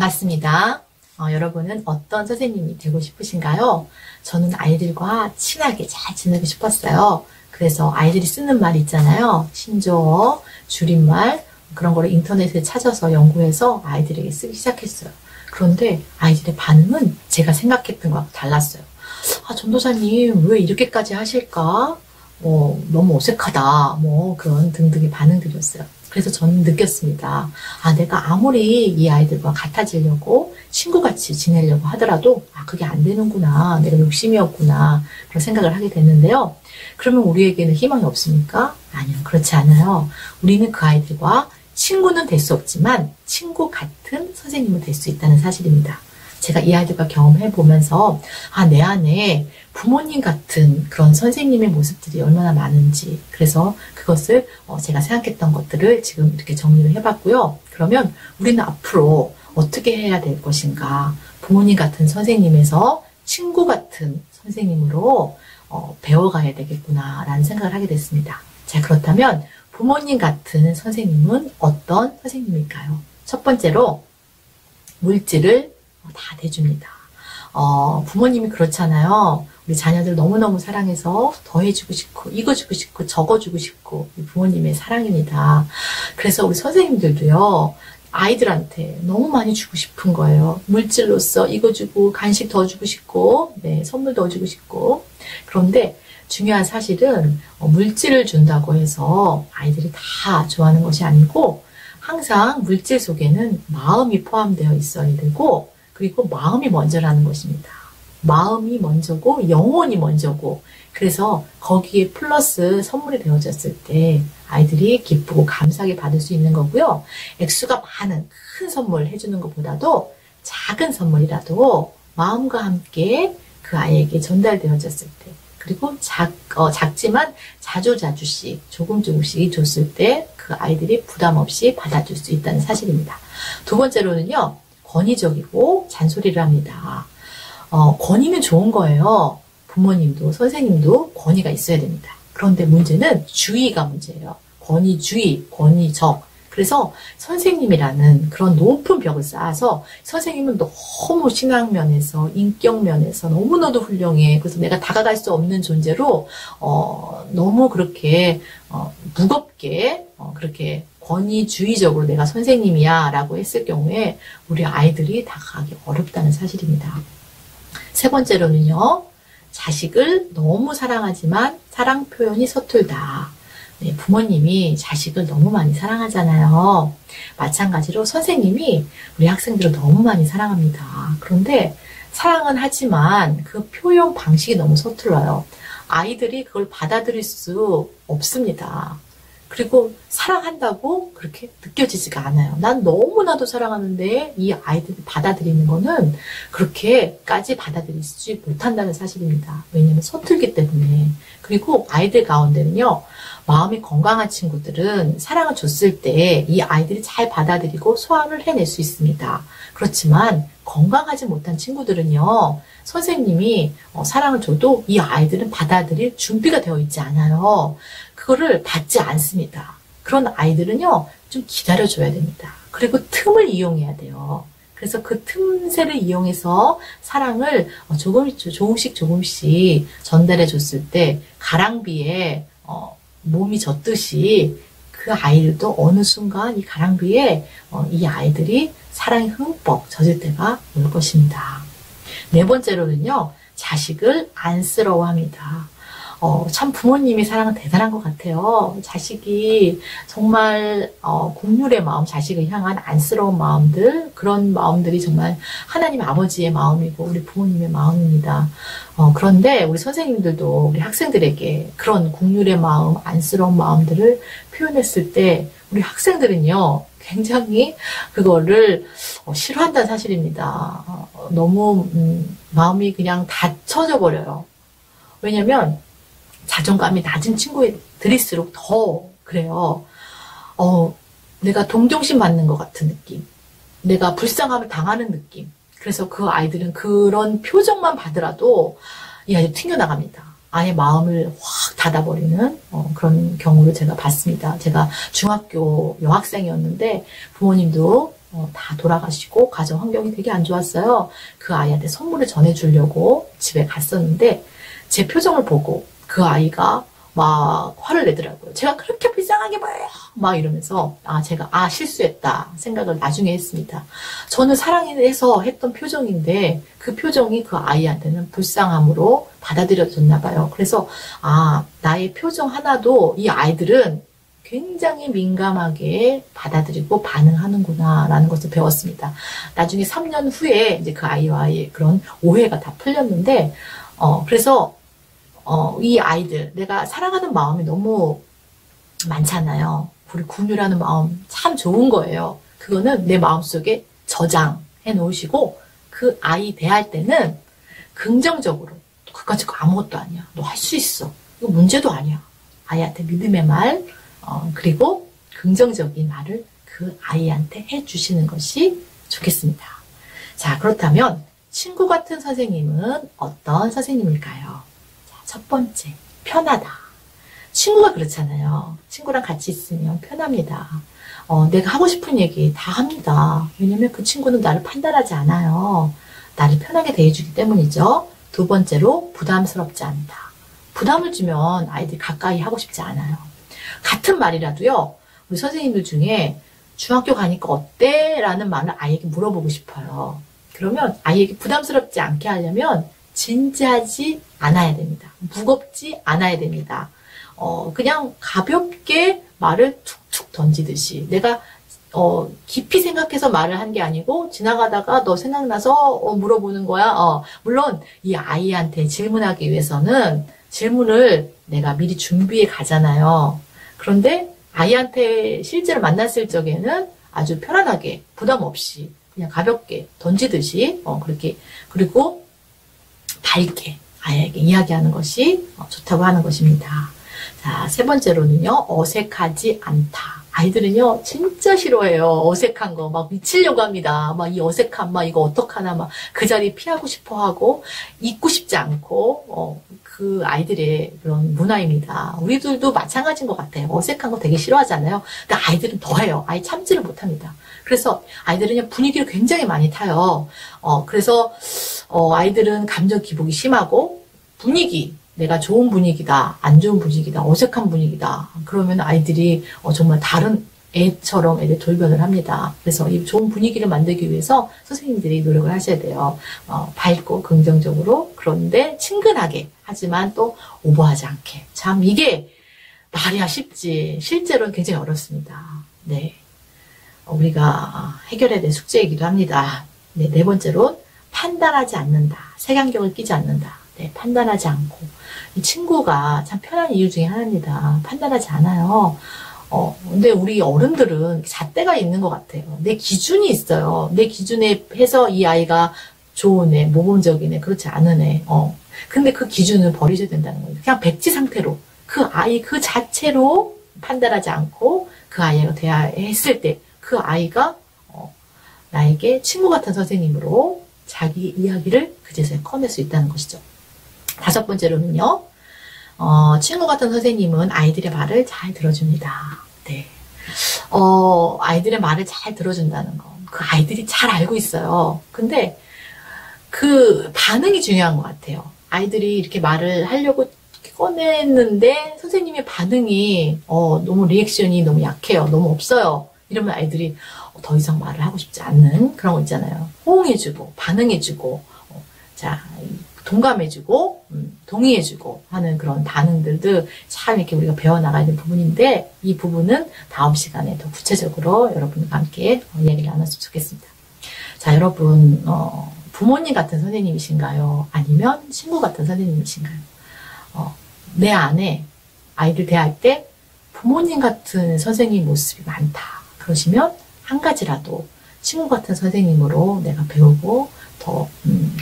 반갑습니다. 여러분은 어떤 선생님이 되고 싶으신가요? 저는 아이들과 친하게 잘 지내고 싶었어요. 그래서 아이들이 쓰는 말 있잖아요. 신조어, 줄임말 그런 거를 인터넷에 찾아서 연구해서 아이들에게 쓰기 시작했어요. 그런데 아이들의 반응은 제가 생각했던 것과 달랐어요. 전도사님 왜 이렇게까지 하실까? 너무 어색하다. 그런 등등의 반응들이었어요. 그래서 저는 느꼈습니다. 내가 아무리 이 아이들과 같아지려고 친구같이 지내려고 하더라도 그게 안 되는구나. 내가 욕심이었구나. 그런 생각을 하게 됐는데요. 그러면 우리에게는 희망이 없습니까? 아니요. 그렇지 않아요. 우리는 그 아이들과 친구는 될 수 없지만 친구 같은 선생님은 될 수 있다는 사실입니다. 제가 이 아이들과 경험해 보면서 내 안에 부모님 같은 그런 선생님의 모습들이 얼마나 많은지, 그래서 그것을 제가 생각했던 것들을 지금 이렇게 정리를 해봤고요. 그러면 우리는 앞으로 어떻게 해야 될 것인가, 부모님 같은 선생님에서 친구 같은 선생님으로 배워가야 되겠구나 라는 생각을 하게 됐습니다. 자, 그렇다면 부모님 같은 선생님은 어떤 선생님일까요? 첫 번째로 물질을 다 대줍니다. 부모님이 그렇잖아요. 우리 자녀들 너무너무 사랑해서 더 해주고 싶고, 이거 주고 싶고, 저거 주고 싶고, 부모님의 사랑입니다. 그래서 우리 선생님들도요, 아이들한테 너무 많이 주고 싶은 거예요. 물질로서 이거 주고, 간식 더 주고 싶고, 선물 더 주고 싶고. 그런데 중요한 사실은 물질을 준다고 해서 아이들이 다 좋아하는 것이 아니고, 항상 물질 속에는 마음이 포함되어 있어야 되고, 그리고 마음이 먼저라는 것입니다. 마음이 먼저고 영혼이 먼저고, 그래서 거기에 플러스 선물이 되어졌을 때 아이들이 기쁘고 감사하게 받을 수 있는 거고요. 액수가 많은 큰 선물 해주는 것보다도 작은 선물이라도 마음과 함께 그 아이에게 전달되어졌을 때, 그리고 작지만 자주자주씩 조금씩 줬을 때 그 아이들이 부담 없이 받아줄 수 있다는 사실입니다. 두 번째로는요, 권위적이고 잔소리를 합니다. 권위는 좋은 거예요. 부모님도 선생님도 권위가 있어야 됩니다. 그런데 문제는 주의가 문제예요. 권위주의, 권위적. 그래서 선생님이라는 그런 높은 벽을 쌓아서 선생님은 너무 신앙면에서, 인격면에서 너무나도 훌륭해. 그래서 내가 다가갈 수 없는 존재로 너무 그렇게 무겁게 그렇게 권위주의적으로 내가 선생님이야 라고 했을 경우에 우리 아이들이 다가가기 어렵다는 사실입니다. 세 번째로는요, 자식을 너무 사랑하지만 사랑 표현이 서툴다. 부모님이 자식을 너무 많이 사랑하잖아요. 마찬가지로 선생님이 우리 학생들을 너무 많이 사랑합니다. 그런데 사랑은 하지만 그 표현 방식이 너무 서툴러요. 아이들이 그걸 받아들일 수 없습니다. 그리고 사랑한다고 그렇게 느껴지지가 않아요. 난 너무나도 사랑하는데 이 아이들이 받아들이는 거는 그렇게까지 받아들이지 못한다는 사실입니다. 왜냐하면 서툴기 때문에. 그리고 아이들 가운데는요, 마음이 건강한 친구들은 사랑을 줬을 때 이 아이들이 잘 받아들이고 소화를 해낼 수 있습니다. 그렇지만 건강하지 못한 친구들은요, 선생님이 사랑을 줘도 이 아이들은 받아들일 준비가 되어 있지 않아요. 그거를 받지 않습니다. 그런 아이들은요, 좀 기다려줘야 됩니다. 그리고 틈을 이용해야 돼요. 그래서 그 틈새를 이용해서 사랑을 조금씩 전달해 줬을 때 가랑비에 몸이 젖듯이 그 아이들도 어느 순간 이 가랑비에 이 아이들이 사랑이 흠뻑 젖을 때가 올 것입니다. 네 번째로는요, 자식을 안쓰러워합니다. 참 부모님의 사랑은 대단한 것 같아요. 자식이 정말 국률의 마음, 자식을 향한 안쓰러운 마음들, 그런 마음들이 정말 하나님 아버지의 마음이고 우리 부모님의 마음입니다. 그런데 우리 선생님들도 우리 학생들에게 그런 국률의 마음, 안쓰러운 마음들을 표현했을 때 우리 학생들은요, 굉장히 그거를 싫어한다는 사실입니다. 너무 마음이 그냥 닫혀져 버려요. 왜냐면 자존감이 낮은 친구들일수록 더 그래요. 내가 동정심 받는 것 같은 느낌, 내가 불쌍함을 당하는 느낌. 그래서 그 아이들은 그런 표정만 받으라도 이 아이들 튕겨나갑니다. 아예 마음을 확 닫아버리는 그런 경우를 제가 봤습니다. 제가 중학교 여학생이었는데 부모님도 다 돌아가시고 가정 환경이 되게 안 좋았어요. 그 아이한테 선물을 전해주려고 집에 갔었는데 제 표정을 보고 그 아이가 막 화를 내더라고요. 제가 그렇게 불쌍하게 보여요. 막 이러면서 제가 실수했다 생각을 나중에 했습니다. 저는 사랑해서 했던 표정인데 그 표정이 그 아이한테는 불쌍함으로 받아들여졌나 봐요. 그래서 나의 표정 하나도 이 아이들은 굉장히 민감하게 받아들이고 반응하는구나 라는 것을 배웠습니다. 나중에 3년 후에 이제 그 아이와의 그런 오해가 다 풀렸는데 그래서 이 아이들, 내가 사랑하는 마음이 너무 많잖아요. 우리 구유라는 마음 참 좋은 거예요. 그거는 내 마음속에 저장해 놓으시고 그 아이 대할 때는 긍정적으로 그까짓 거 아무것도 아니야. 너 할 수 있어. 이거 문제도 아니야. 아이한테 믿음의 말 그리고 긍정적인 말을 그 아이한테 해주시는 것이 좋겠습니다. 자, 그렇다면 친구 같은 선생님은 어떤 선생님일까요? 첫 번째, 편하다. 친구가 그렇잖아요. 친구랑 같이 있으면 편합니다. 내가 하고 싶은 얘기 다 합니다. 왜냐면 그 친구는 나를 판단하지 않아요. 나를 편하게 대해주기 때문이죠. 두 번째로, 부담스럽지 않다. 부담을 주면 아이들이 가까이 하고 싶지 않아요. 같은 말이라도요, 우리 선생님들 중에 중학교 가니까 어때? 라는 말을 아이에게 물어보고 싶어요. 그러면 아이에게 부담스럽지 않게 하려면 진지하지 않아야 됩니다. 무겁지 않아야 됩니다. 그냥 가볍게 말을 툭툭 던지듯이 내가 깊이 생각해서 말을 한 게 아니고 지나가다가 너 생각나서 물어보는 거야. 물론 이 아이한테 질문하기 위해서는 질문을 내가 미리 준비해 가잖아요. 그런데 아이한테 실제로 만났을 적에는 아주 편안하게 부담 없이 그냥 가볍게 던지듯이 그렇게 그리고 밝게 아이에게 이야기하는 것이 좋다고 하는 것입니다. 자, 세 번째로는요, 어색하지 않다. 아이들은요, 진짜 싫어해요. 어색한 거. 막 미치려고 합니다. 막 이 어색함, 막 이거 어떡하나, 막 그 자리 피하고 싶어 하고, 있고 싶지 않고, 그 아이들의 그런 문화입니다. 우리들도 마찬가지인 것 같아요. 어색한 거 되게 싫어하잖아요. 근데 아이들은 더해요. 아이 참지를 못합니다. 그래서 아이들은 분위기를 굉장히 많이 타요. 그래서, 아이들은 감정 기복이 심하고, 내가 좋은 분위기다, 안 좋은 분위기다, 어색한 분위기다. 그러면 아이들이 정말 다른 애처럼 애들 돌변을 합니다. 그래서 이 좋은 분위기를 만들기 위해서 선생님들이 노력을 하셔야 돼요. 밝고 긍정적으로 그런데 친근하게 하지만 또 오버하지 않게. 참 이게 말이야 쉽지 실제로는 굉장히 어렵습니다. 네, 우리가 해결해야 될 숙제이기도 합니다. 네, 네 번째로 판단하지 않는다. 색안경을 끼지 않는다. 네, 판단하지 않고. 이 친구가 참 편한 이유 중에 하나입니다. 판단하지 않아요. 근데 우리 어른들은 잣대가 있는 것 같아요. 내 기준이 있어요. 내 기준에 해서 이 아이가 좋은 애, 모범적인 애, 그렇지 않은 애. 근데 그 기준을 버리셔야 된다는 거예요. 그냥 백지 상태로. 그 아이 그 자체로 판단하지 않고 그 아이가 대화했을 때 그 아이가 나에게 친구 같은 선생님으로 자기 이야기를 그제서야 꺼낼 수 있다는 것이죠. 다섯 번째로는요, 친구 같은 선생님은 아이들의 말을 잘 들어줍니다. 네. 아이들의 말을 잘 들어준다는 거. 그 아이들이 잘 알고 있어요. 근데 그 반응이 중요한 것 같아요. 아이들이 이렇게 말을 하려고 이렇게 꺼냈는데 선생님의 반응이 너무 리액션이 너무 약해요. 너무 없어요. 이러면 아이들이 더 이상 말을 하고 싶지 않는 그런 거 있잖아요. 호응해주고 반응해주고 동감해주고 동의해주고 하는 그런 반응들도 참 이렇게 우리가 배워나가야 되는 부분인데 이 부분은 다음 시간에 더 구체적으로 여러분과 함께 이야기를 나눴으면 좋겠습니다. 자, 여러분 부모님 같은 선생님이신가요? 아니면 친구 같은 선생님이신가요? 내 안에 아이들 대할 때 부모님 같은 선생님 모습이 많다. 그러시면 한 가지라도 친구 같은 선생님으로 내가 배우고 더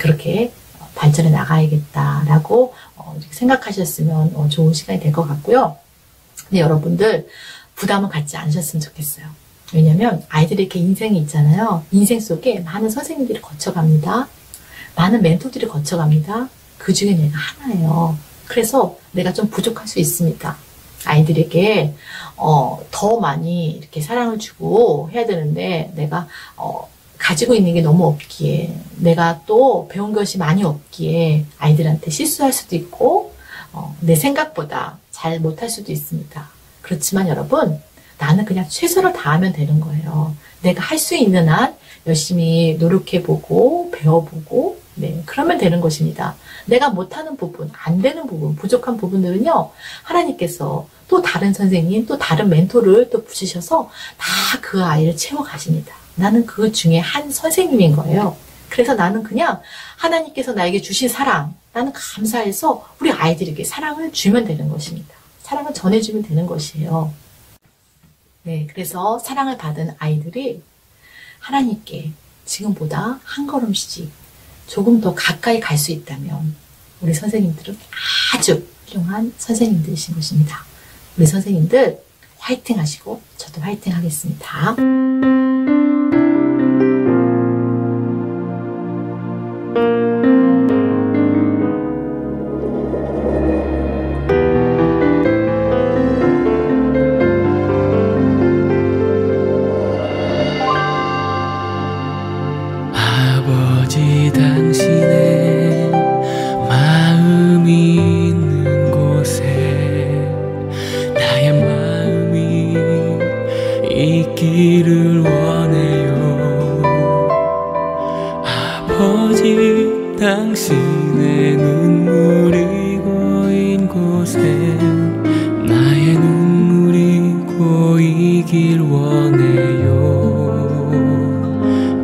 그렇게 발전해 나가야겠다라고 이렇게 생각하셨으면 좋은 시간이 될 것 같고요. 근데 여러분들 부담은 갖지 않으셨으면 좋겠어요. 왜냐면 아이들이 이렇게 인생이 있잖아요. 인생 속에 많은 선생님들이 거쳐갑니다. 많은 멘토들이 거쳐갑니다. 그 중에 내가 하나예요. 그래서 내가 좀 부족할 수 있습니다. 아이들에게 더 많이 이렇게 사랑을 주고 해야 되는데 내가 가지고 있는 게 너무 없기에 내가 또 배운 것이 많이 없기에 아이들한테 실수할 수도 있고 내 생각보다 잘 못할 수도 있습니다. 그렇지만 여러분 나는 그냥 최선을 다하면 되는 거예요. 내가 할 수 있는 한 열심히 노력해보고 배워보고 그러면 되는 것입니다. 내가 못하는 부분, 안 되는 부분, 부족한 부분들은요. 하나님께서 또 다른 선생님, 또 다른 멘토를 또 붙이셔서 다 그 아이를 채워가십니다. 나는 그 중에 한 선생님인 거예요. 그래서 나는 그냥 하나님께서 나에게 주신 사랑, 나는 감사해서 우리 아이들에게 사랑을 주면 되는 것입니다. 사랑을 전해주면 되는 것이에요. 그래서 사랑을 받은 아이들이 하나님께 지금보다 한 걸음씩 조금 더 가까이 갈 수 있다면 우리 선생님들은 아주 훌륭한 선생님들이신 것입니다. 우리 선생님들 화이팅 하시고 저도 화이팅 하겠습니다. 아버지 당신의 마음이 있는 곳에 나의 마음이 있기를 원해요. 아버지 당신의 눈물이 고인 곳에 나의 눈물이 고이길 원해요.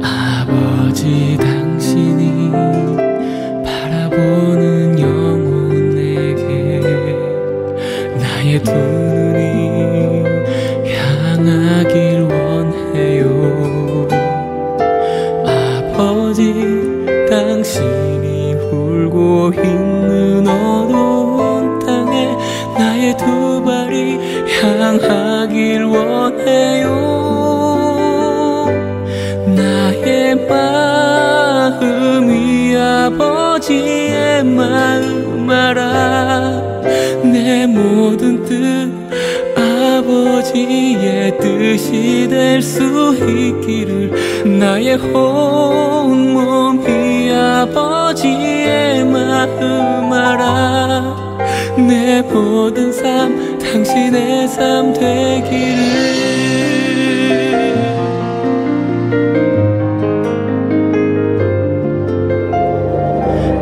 아버지 당신이 바라보는 영혼에게 나의 두 눈이 향하길 원해요. 아버지 당신이 울고 있는 어두운 땅에 나의 두 발이 향하길 원해요. 나의 마음이 아버지의 마음 알아. 내 모든 뜻 아버지의 뜻이 될 수 있기를 나의 온몸이 아버지의 마음 알아. 내 모든 삶 당신의 삶 되기를.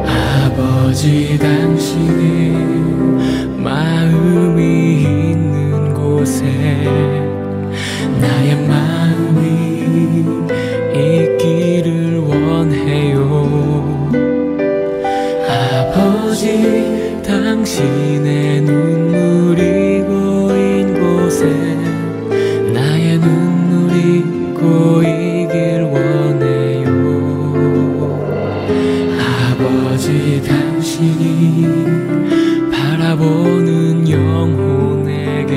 아버지 당신의 마음이 있는 곳에 나의 마음이 있기를 원해요. 아버지 당신의 눈물이 고인 곳에 나의 눈물이 고이길 원해요. 아버지 당신이 바라보는 영혼에게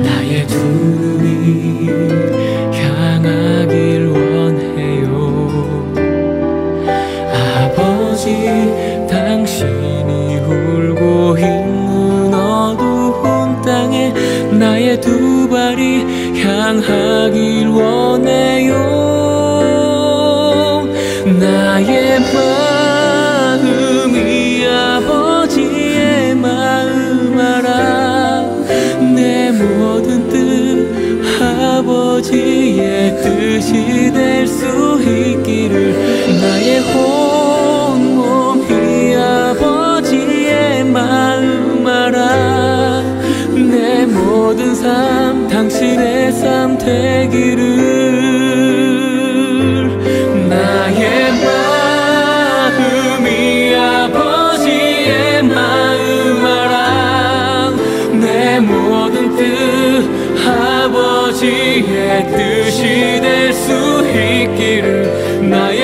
나의 두 눈이 향하길 원해요. 아버지 당신이 울고 있는 어두운 땅에 나의 두 발이 향하길 원해요. 나의 마음이 아버지의 마음 알아. 내 모든 뜻 아버지의 뜻이 될 수 있기를 나의 온몸이 아버지의 마음 알아. 내 모든 삶 당신의 삶 되기를. 나의 마음이 아버지의 마음 알아. 내 모든 뜻 아버지의 뜻이 될 수 있기를 나의